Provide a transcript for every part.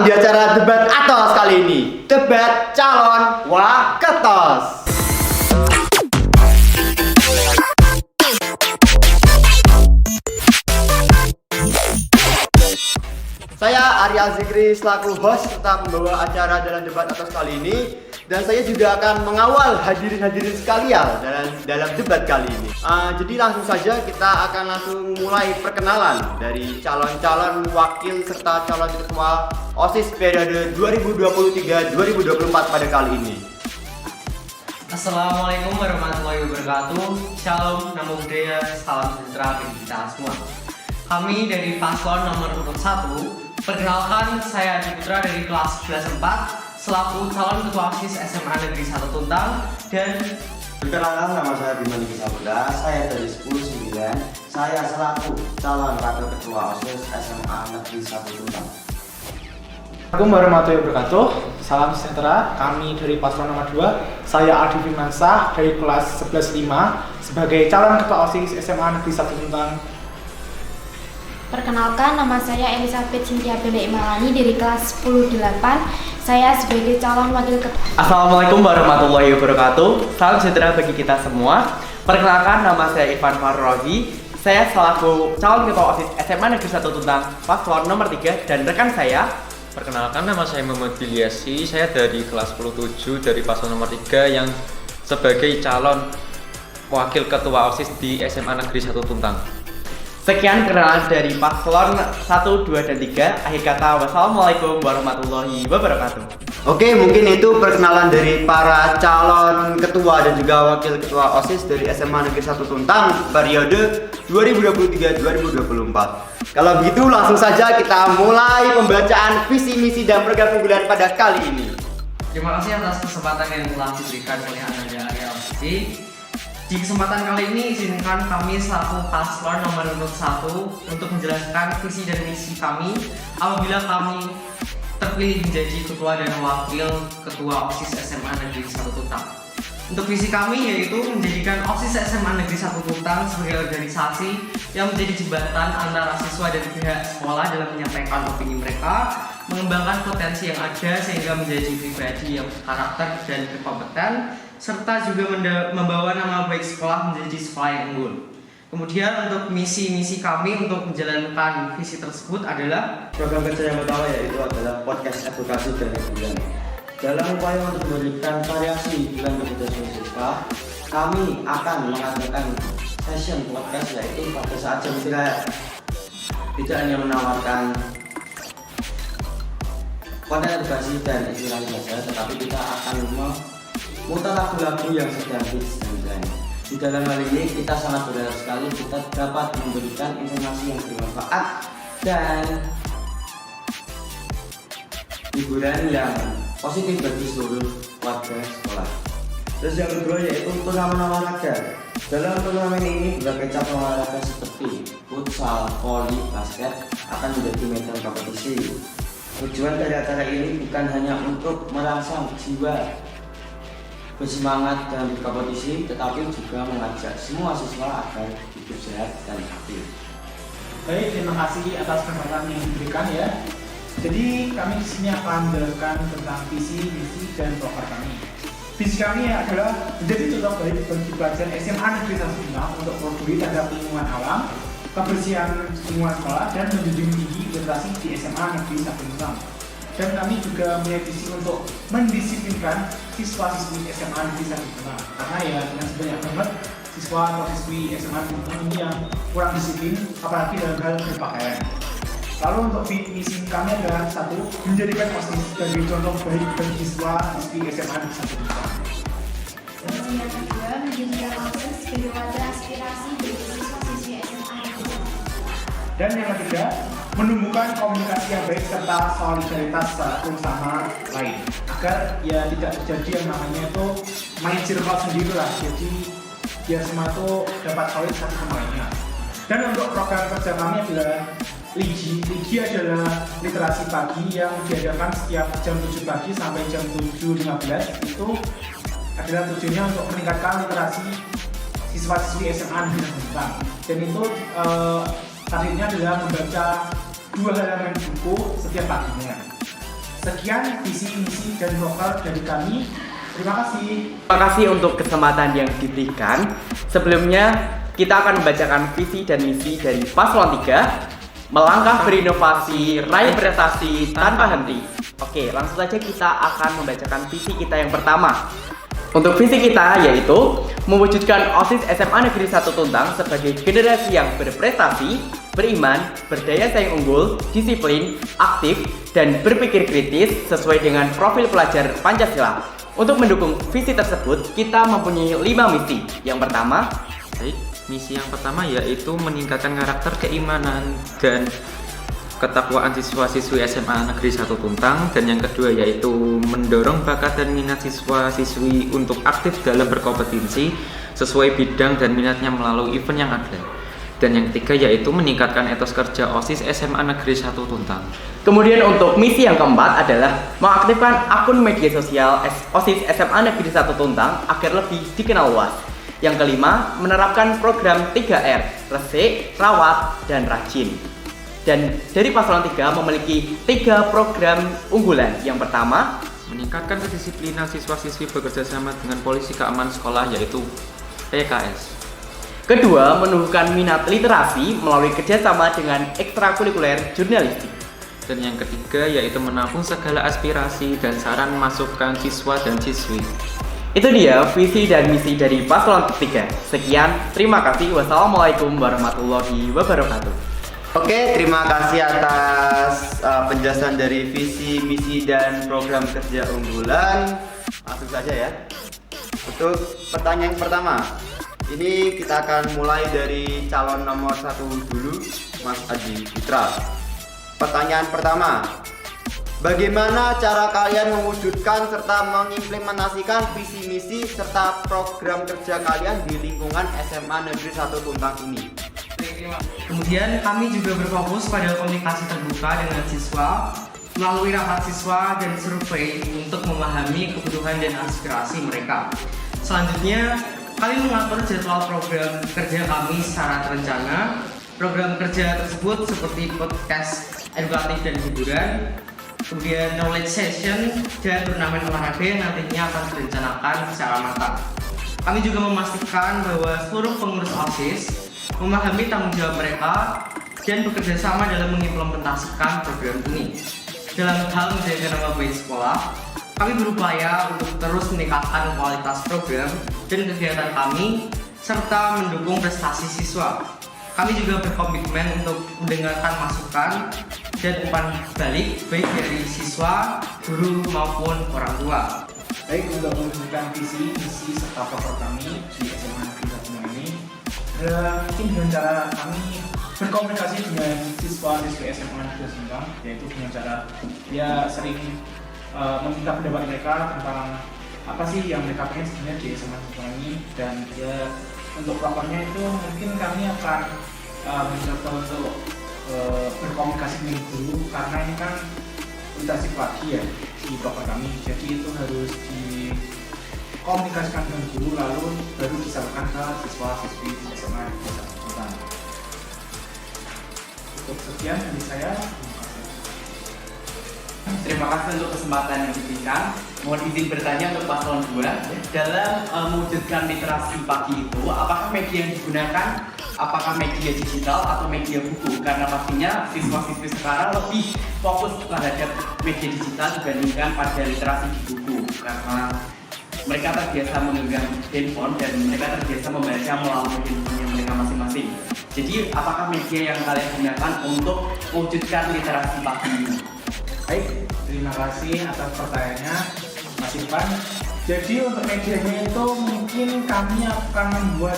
di acara debat Atos kali ini. Debat calon Waketos. Saya Arya Zikri selaku host tetap membawa acara dalam debat Atos kali ini, dan saya juga akan mengawal hadirin sekalian dalam debat kali ini. Jadi langsung saja kita akan langsung mulai perkenalan dari calon-calon wakil serta calon ketua OSIS periode 2023-2024 pada kali ini. Assalamualaikum warahmatullahi wabarakatuh. Shalom, namo buddhaya, salam sejahtera bagi kita semua. Kami dari paslon nomor urut 1, perkenalkan saya Adi Putra dari kelas 11 4 selaku calon ketua OSIS SMA Negeri 1 Tuntang. Dan perkenalkan, nama saya Bima Niki Saputra, saya dari 10 9, saya selaku calon wakil ketua OSIS SMA Negeri 1 Tuntang. Assalamualaikum warahmatullahi wabarakatuh. Salam sejahtera. Kami dari paslon nomor 2, saya Adi Firmansah dari kelas 11 5 sebagai calon ketua OSIS SMA Negeri 1 Tuntang. Perkenalkan, nama saya Elizabeth Cynthia Bele Imalani dari kelas 10 8. Saya sebagai calon wakil ketua. Assalamualaikum warahmatullahi wabarakatuh. Salam sejahtera bagi kita semua. Perkenalkan, nama saya Irfan Farrozi. Saya selaku calon ketua OSIS SMA Negeri 1 Tuntang paslon nomor 3, dan rekan saya. Perkenalkan, nama saya Muhammad Bilyasi. Saya dari kelas 10 7 dari paslon nomor 3 yang sebagai calon wakil ketua OSIS di SMA Negeri 1 Tuntang. Sekian perkenalan dari paslon 1, 2, dan 3. Akhir kata, wassalamualaikum warahmatullahi wabarakatuh. Oke, mungkin itu perkenalan dari para calon ketua dan juga wakil ketua OSIS dari SMA Negeri 1 Tuntang periode 2023-2024. Kalau begitu langsung saja kita mulai pembacaan visi misi dan program unggulan pada kali ini. terima kasih atas kesempatan yang telah diberikan oleh Anda Arya Osi. Di kesempatan kali ini izinkan kami selaku paslon nomor urut 1 untuk menjelaskan visi dan misi kami apabila kami terpilih menjadi ketua dan wakil ketua OSIS SMA Negeri 1 Tuntang. Untuk visi kami yaitu menjadikan OSIS SMA Negeri 1 Tuntang sebagai organisasi yang menjadi jembatan antara siswa dan pihak sekolah dalam menyampaikan opini mereka, mengembangkan potensi yang ada sehingga menjadi pribadi yang berkarakter dan berkompeten, serta juga membawa nama baik sekolah menjadi sekolah yang unggul. Kemudian untuk misi-misi kami untuk menjalankan visi tersebut adalah Program kerja yang pertama yaitu adalah podcast edukasi dan hiburan. Dalam upaya untuk memberikan variasi hiburan kepada siswa, kami akan mengadakan session podcast yaitu pada saat jam istirahat. Tidak hanya menawarkan konten edukasi dan inspirasi saja, tetapi kita akan memutar lagu-lagu yang sedang hits dan tren. Di dalam hal ini kita sangat berharap sekali kita dapat memberikan informasi yang bermanfaat dan hiburan yang positif bagi seluruh warga sekolah. Terus yang kedua yaitu turnamen olahraga. Dalam turnamen ini berbagai cabang olahraga seperti futsal, voli, basket akan menjadi medan kompetisi. Tujuan dari acara ini bukan hanya untuk merangsang jiwa bersemangat dan berkompetisi, tetapi juga mengajak semua siswa agar hidup sehat dan aktif. Baik, terima kasih atas kesempatan yang diberikan ya. Jadi kami di sini akan menjelaskan tentang visi, misi, dan program kami. Visi kami adalah menjadi contoh baik bagi pelajar SMA Negeri 1 Tuntang untuk peduli terhadap lingkungan alam, kebersihan lingkungan sekolah, dan menjunjung tinggi literasi di SMA Negeri 1 Tuntang. Dan kami juga punya visi untuk mendisiplinkan siswa-siswi SMA Negeri 1 Tuntang, karena ya dengan sebanyak banget siswa atau siswi SMA Negeri Tuntang ini yang kurang disiplin, apalagi dalam hal berpakaian. Lalu untuk misi kami adalah 1, menjadikan OSIS sebagai contoh baik bagi siswa-siswi SMA Negeri 1 Tuntang. Dan yang kedua, menjadikan OSIS sebagai wadah aspirasi bagi siswa-siswi SMA Negeri 1 Tuntang. Dan yang ketiga, menumbuhkan komunikasi yang baik serta solidaritas satu sama lain agar ya tidak terjadi yang namanya itu main circle sendiri lah, jadi biar semua itu dapat solid satu sama lainnya. Dan untuk program kerja kami adalah Ligi adalah literasi pagi yang diadakan setiap jam 7 pagi sampai jam 7.15. Itu adalah tujuannya untuk meningkatkan literasi siswa-siswi SMA Negeri 1 Tuntang. Dan itu targetnya adalah membaca 2 halaman buku setiap paginya. Sekian visi, misi, dan proker dari kami. Terima kasih. Terima kasih untuk kesempatan yang diberikan. Sebelumnya, kita akan membacakan visi dan misi dari paslon 3, melangkah berinovasi, raih prestasi tanpa henti. Oke, langsung saja kita akan membacakan visi kita yang pertama. Untuk visi kita yaitu mewujudkan OSIS SMA Negeri 1 Tuntang sebagai generasi yang berprestasi, beriman, berdaya saing unggul, disiplin, aktif, dan berpikir kritis sesuai dengan profil pelajar Pancasila. Untuk mendukung visi tersebut, kita mempunyai 5 misi. Yang pertama, Baik, misi yang pertama yaitu meningkatkan karakter, keimanan, dan ketakwaan siswa-siswi SMA Negeri 1 Tuntang, dan yang kedua yaitu mendorong bakat dan minat siswa-siswi untuk aktif dalam berkompetisi sesuai bidang dan minatnya melalui event yang ada. Dan yang ketiga yaitu meningkatkan etos kerja OSIS SMA Negeri 1 Tuntang. kemudian untuk misi yang keempat adalah mengaktifkan akun media sosial OSIS SMA Negeri 1 Tuntang agar lebih dikenal luas. Yang kelima, menerapkan program 3R, resik, rawat, dan rajin. Dan dari paslon 3 memiliki 3 program unggulan. Yang pertama, Meningkatkan kedisiplinan siswa-siswi bekerja sama dengan polisi keamanan sekolah yaitu PKS. kedua, menumbuhkan minat literasi melalui kerjasama dengan ekstrakurikuler jurnalistik. Dan yang ketiga yaitu menampung segala aspirasi dan saran masukan siswa dan siswi. Itu dia visi dan misi dari paslon 3. Sekian, terima kasih. Wassalamualaikum warahmatullahi wabarakatuh. Oke, terima kasih atas penjelasan dari visi, misi, dan program kerja unggulan. Langsung saja ya. Untuk pertanyaan yang pertama, ini kita akan mulai dari calon nomor 1 dulu, Mas Adi Putra. Pertanyaan pertama, bagaimana cara kalian mewujudkan serta mengimplementasikan visi misi serta program kerja kalian di lingkungan SMA Negeri 1 Tuntang ini? Kemudian kami juga berfokus pada komunikasi terbuka dengan siswa melalui rapat siswa dan survei untuk memahami kebutuhan dan aspirasi mereka. Selanjutnya, kami mengatur jadwal program kerja kami secara terencana. Program kerja tersebut seperti podcast edukatif dan hiburan, kemudian knowledge session, dan turnamen olahraga yang nantinya akan direncanakan secara matang. Kami juga memastikan bahwa seluruh pengurus OSIS memahami tanggung jawab mereka dan bekerja sama dalam mengimplementasikan program ini. Dalam hal menjaga nama baik sekolah, kami berupaya untuk terus meningkatkan kualitas program dan kegiatan kami serta mendukung prestasi siswa. Kami juga berkomitmen untuk mendengarkan masukan dan umpan balik baik dari siswa, guru maupun orang tua. Baik, untuk mewujudkan visi, misi, serta proker kami di SMA Negeri 1 Tuntang ini, mungkin dengan cara kami berkomunikasi dengan siswa-siswi SMA Negeri 1 Tuntang, yaitu dengan cara ya sering meminta pendapat mereka tentang apa sih yang mereka pengen sebenarnya di SMA Negeri 1 Tuntang ini, dan ya untuk prokernya itu mungkin kami akan mencoba untuk berkomunikasi dengan guru, karena ini kan intensif lagi ya di proker kami, jadi itu harus dikomunikasikan dengan guru lalu baru disalurkan ke siswa-siswi di SMA Negeri 1 Tuntang. Cukup sekian dari saya. Terima kasih untuk kesempatan yang diberikan. Mohon izin bertanya untuk paslon 2. Dalam mewujudkan literasi pagi itu, apakah media yang digunakan apakah media digital atau media buku? Karena pastinya siswa-siswi sekarang lebih fokus terhadap media digital dibandingkan pada literasi di buku, karena mereka terbiasa menggenggam handphone dan mereka terbiasa membaca melalui handphone mereka masing-masing. Jadi apakah media yang kalian gunakan untuk mewujudkan literasi pagi ini? Baik, terima kasih atas pertanyaannya Mas Irfan. Jadi untuk medianya itu mungkin kami akan membuat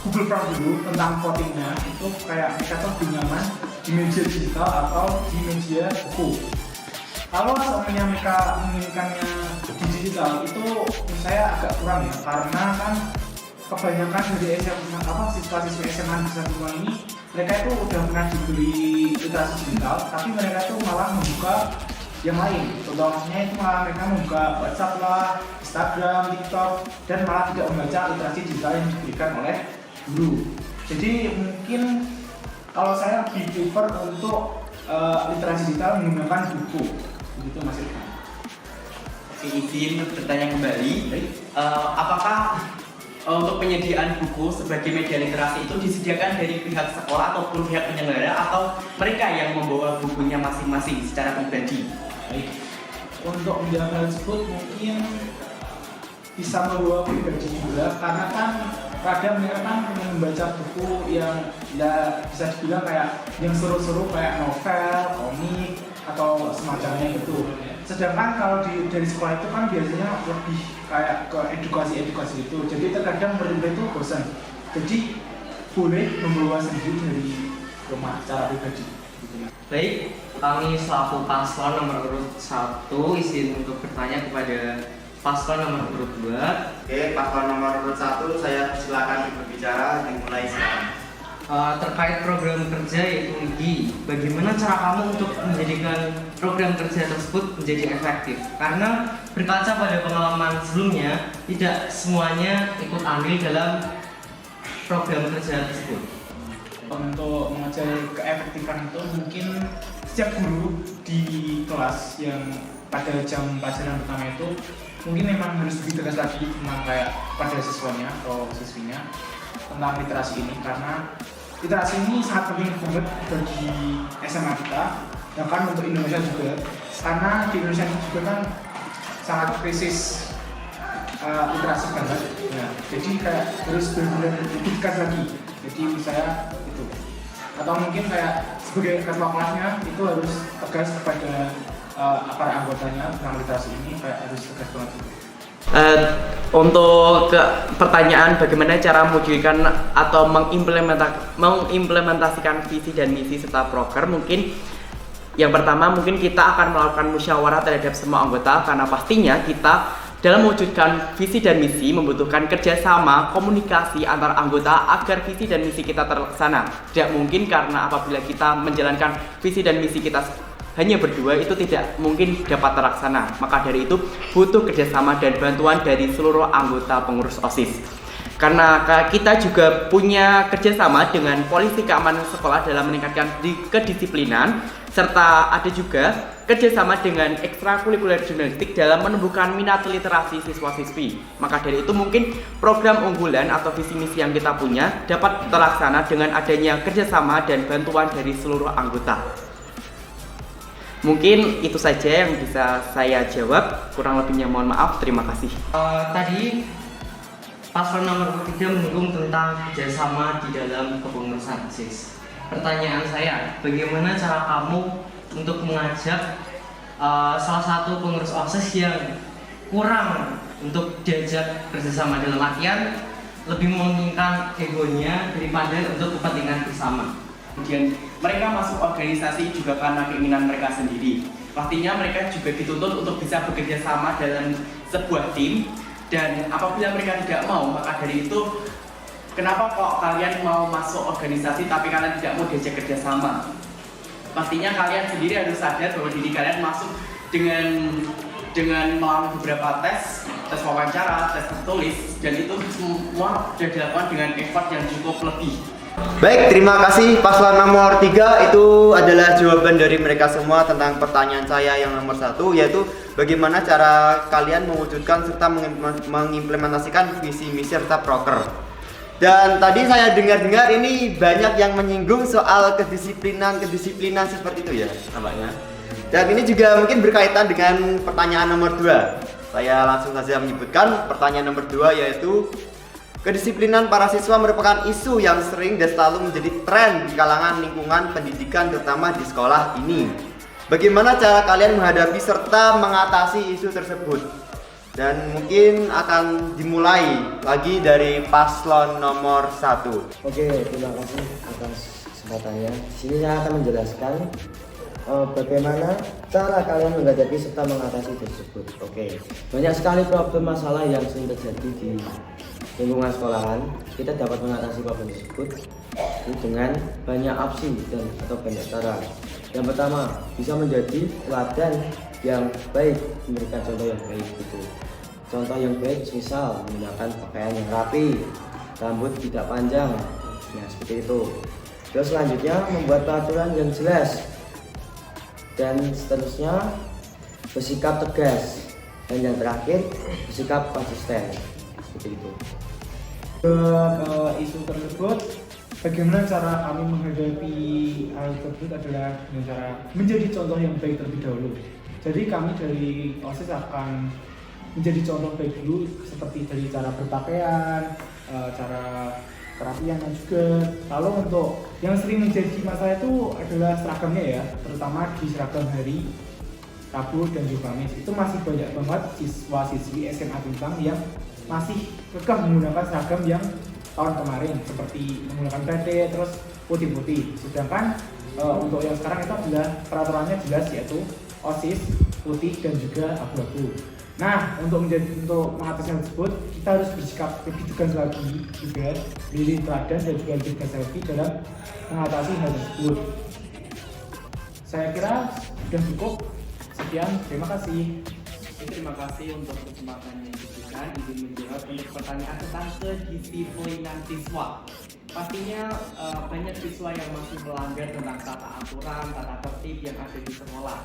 Google Form dulu tentang votingnya, itu kayak mereka tuh lebih nyaman di media digital atau di media buku. Kalau seandainya mereka menginginkannya di digital itu menurut saya agak kurang ya, karena kan kebanyakan dari siswa-siswi SMA di Tuntang ini mereka itu udah pernah diberi literasi digital, tapi mereka itu malah membuka yang lain. Contohnya itu malah mereka membuka WhatsApp lah, Instagram, TikTok, dan malah tidak membaca literasi digital yang diberikan oleh guru. Jadi mungkin kalau saya lebih prefer untuk literasi digital menggunakan buku. Begitu Mas Irfan. Oke, izin bertanya kembali. Apakah untuk penyediaan buku sebagai media literasi itu disediakan dari pihak sekolah ataupun pihak penyelenggara atau mereka yang membawa bukunya masing-masing secara pribadi? Baik. Untuk menjawab hal tersebut mungkin bisa membawa pribadi juga, karena kan kadang mereka kan membaca buku yang ya bisa dibilang kayak yang seru-seru kayak novel, komik atau semacamnya gitu. Sedangkan kalau dari sekolah itu kan biasanya lebih kayak ke edukasi itu. Jadi terkadang murid itu bosan. Jadi boleh membawa sendiri dari rumah secara pribadi. Baik, kami selaku paslon nomor urut 1 izin untuk bertanya kepada paslon nomor urut 2. Oke, paslon nomor urut 1 saya silakan berbicara, dimulai sekarang. Terkait program kerja yaitu LIGI, bagaimana cara kamu untuk menjadikan program kerja tersebut menjadi efektif? Karena berkaca pada pengalaman sebelumnya, tidak semuanya ikut andil dalam program kerja tersebut. Untuk mengajar keefektifan itu mungkin setiap guru di kelas yang pada jam pelajaran pertama itu mungkin memang harus lebih tegas lagi tentang kayak pada siswanya atau siswinya tentang literasi ini, karena literasi ini sangat penting banget bagi SMA kita, bahkan untuk Indonesia juga, karena di Indonesia juga kan sangat krisis literasi banget. Nah, jadi kayak harus benar-benar lebih dekat lagi. Jadi misalnya itu, atau mungkin kayak sebagai ketua kelasnya itu harus tegas kepada para anggotanya tentang literasi ini, kayak harus tegas banget gitu. Untuk pertanyaan bagaimana cara mewujudkan atau mengimplementasikan visi dan misi serta proker, mungkin yang pertama mungkin kita akan melakukan musyawarah terhadap semua anggota, karena pastinya kita dalam mewujudkan visi dan misi membutuhkan kerjasama komunikasi antar anggota agar visi dan misi kita terlaksana. Tidak mungkin, karena apabila kita menjalankan visi dan misi kita hanya berdua itu tidak mungkin dapat terlaksana. Maka dari itu butuh kerjasama dan bantuan dari seluruh anggota pengurus OSIS. Karena kita juga punya kerjasama dengan polisi keamanan sekolah dalam meningkatkan kedisiplinan, serta ada juga kerjasama dengan ekstrakurikuler jurnalistik dalam menumbuhkan minat literasi siswa-siswi. Maka dari itu mungkin program unggulan atau visi misi yang kita punya dapat terlaksana dengan adanya kerjasama dan bantuan dari seluruh anggota. Mungkin itu saja yang bisa saya jawab, kurang lebihnya mohon maaf, terima kasih. Tadi paslon nomor 3 menyinggung tentang kerjasama di dalam kepengurusan OSIS. Pertanyaan saya, bagaimana cara kamu untuk mengajak salah satu pengurus OSIS yang kurang untuk diajak kerjasama, dalam artian lebih mementingkan egonya daripada untuk kepentingan bersama? Kemudian mereka masuk organisasi juga karena keinginan mereka sendiri. Pastinya mereka juga dituntut untuk bisa bekerja sama dalam sebuah tim, dan apabila mereka tidak mau, maka dari itu kenapa kok kalian mau masuk organisasi tapi kalian tidak mau diajak kerja sama? Pastinya kalian sendiri harus sadar bahwa diri kalian masuk dengan melalui beberapa tes wawancara, tes tertulis, dan itu semua sudah dilakukan dengan effort yang cukup lebih. Baik, terima kasih paslon nomor 3. Itu adalah jawaban dari mereka semua tentang pertanyaan saya yang nomor 1, yaitu bagaimana cara kalian mewujudkan serta mengimplementasikan visi misi serta proker. Dan tadi saya dengar-dengar ini banyak yang menyinggung soal kedisiplinan seperti itu ya nampaknya. Dan ini juga mungkin berkaitan dengan pertanyaan nomor 2. Saya langsung saja menyebutkan pertanyaan nomor 2, yaitu kedisiplinan para siswa merupakan isu yang sering dan selalu menjadi tren di kalangan lingkungan pendidikan, terutama di sekolah ini. Bagaimana cara kalian menghadapi serta mengatasi isu tersebut? Dan mungkin akan dimulai lagi dari paslon nomor 1. Oke, terima kasih atas kesempatannya. Di sini saya akan menjelaskan bagaimana cara kalian menghadapi serta mengatasi tersebut. Oke, banyak sekali problem masalah yang sering terjadi di lingkungan sekolahan. Kita dapat mengatasi problem tersebut dengan banyak opsi dan atau banyak cara. Yang pertama, bisa menjadi teladan yang baik, memberikan contoh yang baik gitu. Contoh yang baik misal menggunakan pakaian yang rapi, rambut tidak panjang, nah seperti itu. Terus selanjutnya membuat peraturan yang jelas, dan seterusnya bersikap tegas, dan yang terakhir bersikap konsisten. Seperti itu. Ke isu tersebut, bagaimana cara kami menghadapi hal tersebut adalah dengan cara menjadi contoh yang baik terlebih dahulu. Jadi kami dari OSIS akan menjadi contoh baik dulu, seperti dari cara berpakaian, cara kerapian dan juga. Lalu untuk yang sering menjadi masalah itu adalah seragamnya ya, terutama di seragam hari Rabu dan juga Kamis. Itu masih banyak banget siswa-siswi SMA Tuntang yang masih kekeh menggunakan seragam yang tahun kemarin, seperti menggunakan badai terus putih-putih. Sedangkan untuk yang sekarang itu adalah peraturannya jelas, yaitu OSIS putih dan juga abu-abu. Nah, untuk mengatasi hal tersebut, kita harus bersikap lebih tegas lagi juga, lebih teladan dan juga lebih selfie dalam mengatasi hal tersebut. Saya kira sudah cukup. Sekian, terima kasih. Terima kasih untuk kesempatan yang diberikan. Izin menjawab untuk pertanyaan tentang kedisiplinan siswa. Pastinya banyak siswa yang masih melanggar tentang tata aturan, tata tertib yang ada di sekolah.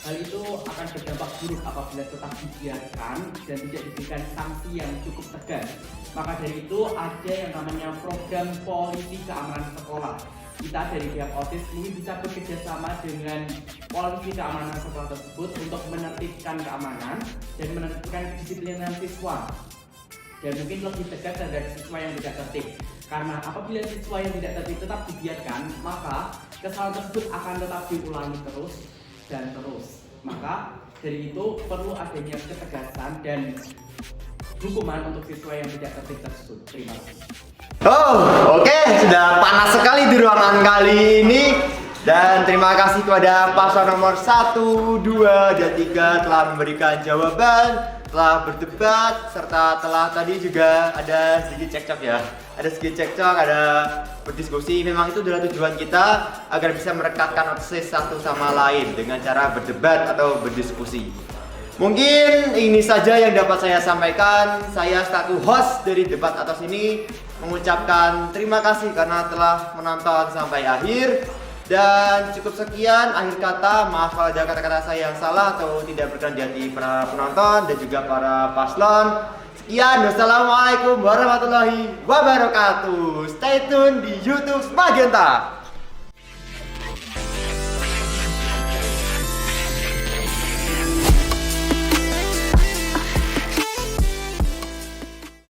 Hal itu akan berdampak buruk apabila tetap dibiarkan dan tidak diberikan sanksi yang cukup tegas. Maka dari itu ada yang namanya program polisi keamanan sekolah. Kita dari pihak OSIS ini bisa bekerja sama dengan polisi keamanan sekolah tersebut untuk menertibkan keamanan dan menertibkan kedisiplinan siswa. Dan mungkin lebih tegas terhadap siswa yang tidak tertib. Karena apabila siswa yang tidak tertib tetap dibiarkan, maka kesalahan tersebut akan tetap diulangi terus dan terus. Maka dari itu perlu adanya ketegasan dan hukuman untuk siswa yang tidak tertib tersebut. Terima kasih. Oh, oke, sudah panas sekali di ruangan kali ini. Dan terima kasih kepada paslon nomor 1, 2, dan 3 telah memberikan jawaban, telah berdebat, serta telah tadi juga ada sedikit cekcok ya. Ada sedikit cekcok, ada berdiskusi. Memang itu adalah tujuan kita agar bisa merekatkan OSIS satu sama lain dengan cara berdebat atau berdiskusi. Mungkin ini saja yang dapat saya sampaikan. Saya selaku host dari debat atas ini mengucapkan terima kasih karena telah menonton sampai akhir. Dan cukup sekian akhir kata. Maaf kalau ada kata-kata saya yang salah atau tidak berkenan di hati para penonton dan juga para paslon. Sekian, wassalamualaikum warahmatullahi wabarakatuh. Stay tune di YouTube Magenta.